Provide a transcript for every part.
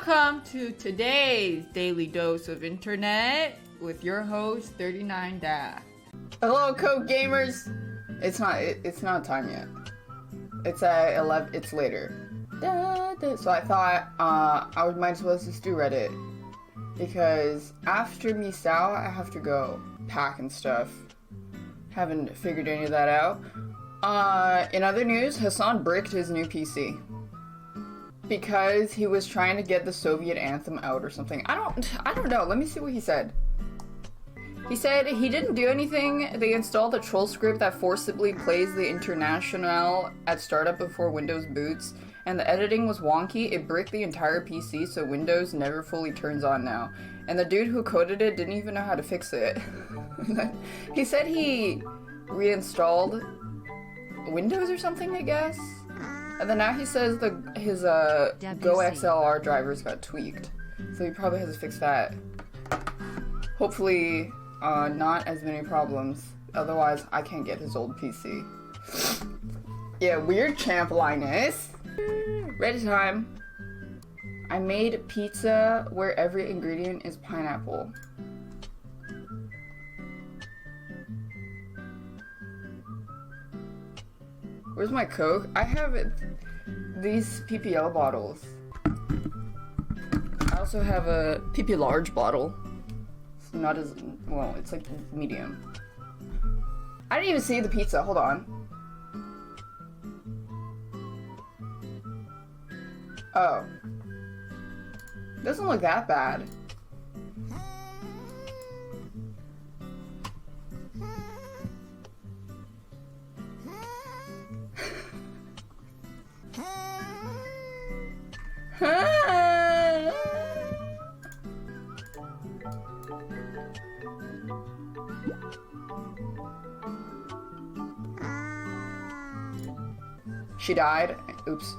Welcome to today's Daily Dose of Internet with your host, 39daph's. Hello, Code Gamers! It's not time yet. It's at 11, it's later. So I thought, I might as well just do Reddit. Because after Me's out, I have to go pack and stuff. Haven't figured any of that out. In other news, Hassan bricked his new PC. Because he was trying to get the Soviet anthem out or something. I don't know. Let me see what he said. He said he didn't do anything. They installed a troll script that forcibly plays the Internationale at startup before Windows boots, and the editing was wonky. It bricked the entire PC, so Windows never fully turns on now. And the dude who coded it didn't even know how to fix it. He said he reinstalled Windows or something, I guess? And then now he says his Go XLR drivers got tweaked. So he probably has to fix that. Hopefully, not as many problems. Otherwise, I can't get his old PC. Yeah, weird champ Linus. Ready time. I made pizza where every ingredient is pineapple. Where's my Coke? I have these PPL bottles. I also have a PP large bottle. It's not as, well, it's like medium. I didn't even see the pizza, hold on. Oh. Doesn't look that bad. She died. Oops.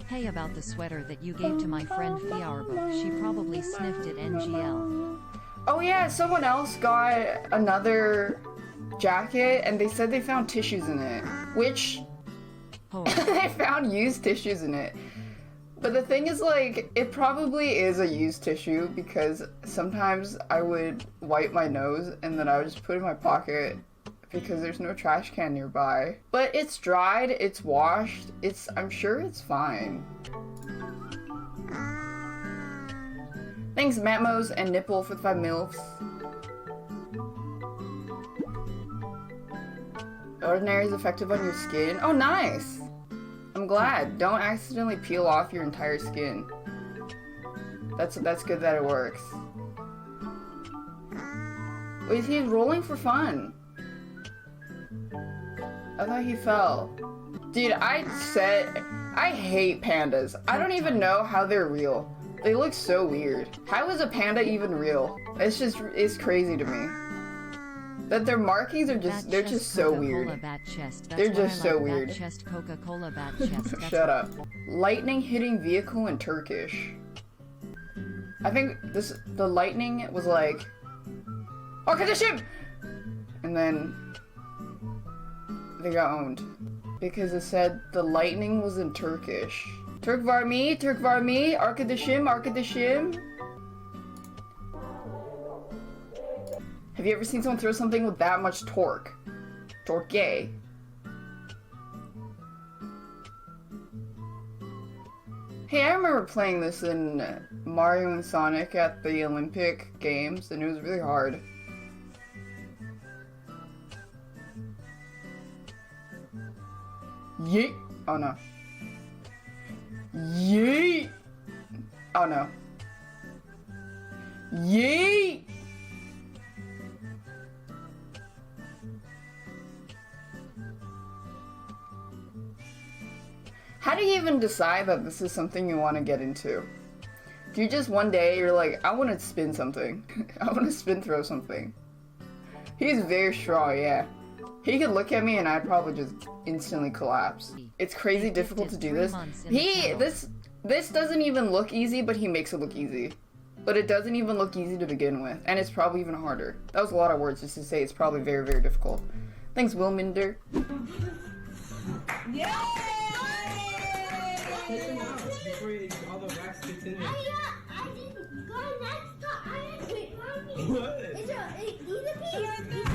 Hey, about the sweater that you gave to my friend Fiarbook, she probably sniffed it NGL. Oh yeah, someone else got another jacket and they said they found tissues in it. Which, they found used tissues in it. But the thing is, like, it probably is a used tissue because sometimes I would wipe my nose and then I would just put it in my pocket because there's no trash can nearby. But it's dried, it's washed, I'm sure it's fine. Thanks Matmos and Nipple for the 5 milfs. Ordinary is effective on your skin. Oh, nice! I'm glad. Don't accidentally peel off your entire skin. That's good that it works. Wait, he's rolling for fun. I thought he fell. Dude, I hate pandas. I don't even know how they're real. They look so weird. How is a panda even real? It's crazy to me. That their markings are they're just so weird. They're just so weird. Shut up. Lightning hitting vehicle in Turkish. I think the lightning was like, Arkadaşım! And then they got owned. Because it said the lightning was in Turkish. Türk var mı? Türk var mı? Arkadaşım, arkadaşım. Have you ever seen someone throw something with that much torque? Torque. Hey, I remember playing this in Mario and Sonic at the Olympic Games, and it was really hard. Yeet! Oh no. Yeet! Oh no. Yeet! How do you even decide that this is something you want to get into? Do you just one day, you're like, I want to spin something. I want to spin throw something. He's very strong, yeah. He could look at me and I'd probably just instantly collapse. It's crazy difficult to do this. This doesn't even look easy, but he makes it look easy. But it doesn't even look easy to begin with, and it's probably even harder. That was a lot of words just to say it's probably very, very difficult. Thanks, Wilminder. Take them out before all the wax gets in there. I didn't go next to I wait, mommy. What? It's a eat a piece.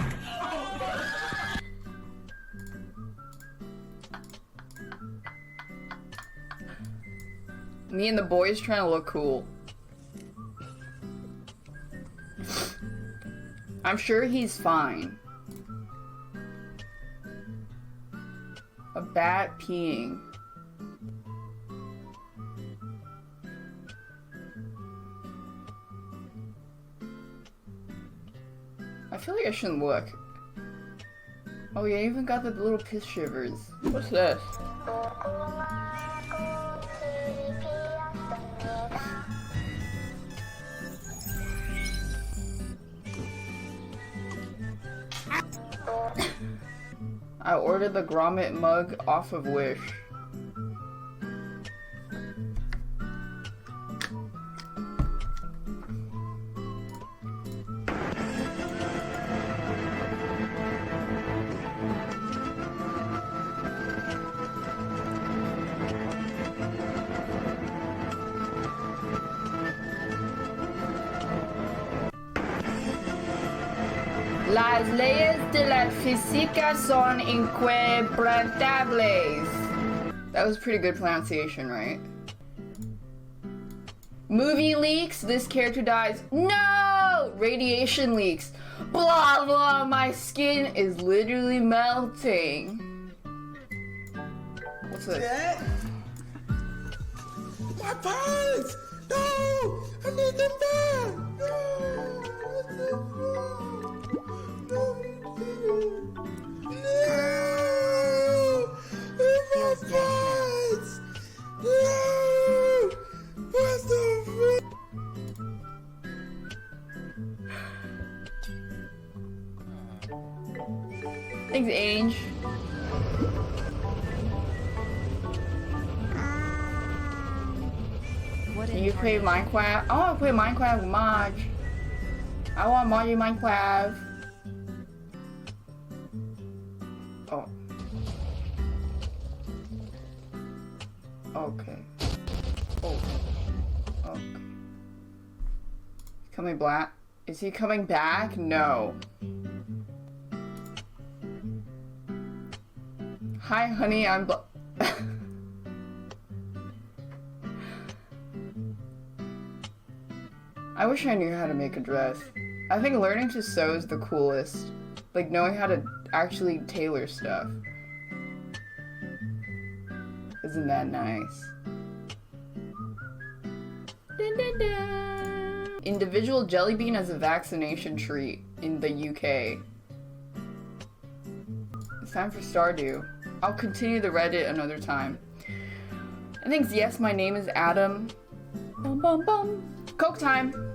Me and the boys trying to look cool. I'm sure he's fine. A bat peeing. I feel like I shouldn't look. Oh yeah, I even got the little piss shivers. What's this? I ordered the grommet mug off of Wish. Las leyes de la física son inquebrantables. That was pretty good pronunciation, right? Movie leaks, this character dies. No! Radiation leaks. Blah blah, my skin is literally melting. What's this? Dad? My pants! No! I need them back! No! What the fuck? No! No! Feels My dead now. pants! No! What the fuck? Thanks, Ange. What Can you play incarnation? Minecraft? I want to play Minecraft with Marge. I want Marge in Minecraft. Oh. Okay. Oh. Okay. Coming back? Is he coming back? No. Hi, honey. I'm. I wish I knew how to make a dress. I think learning to sew is the coolest. Like knowing how to actually tailor stuff. Isn't that nice? Dun, dun, dun. Individual jelly bean as a vaccination treat in the UK. It's time for Stardew. I'll continue the Reddit another time. And thanks, yes, my name is Adam. Bum bum bum. Coke time!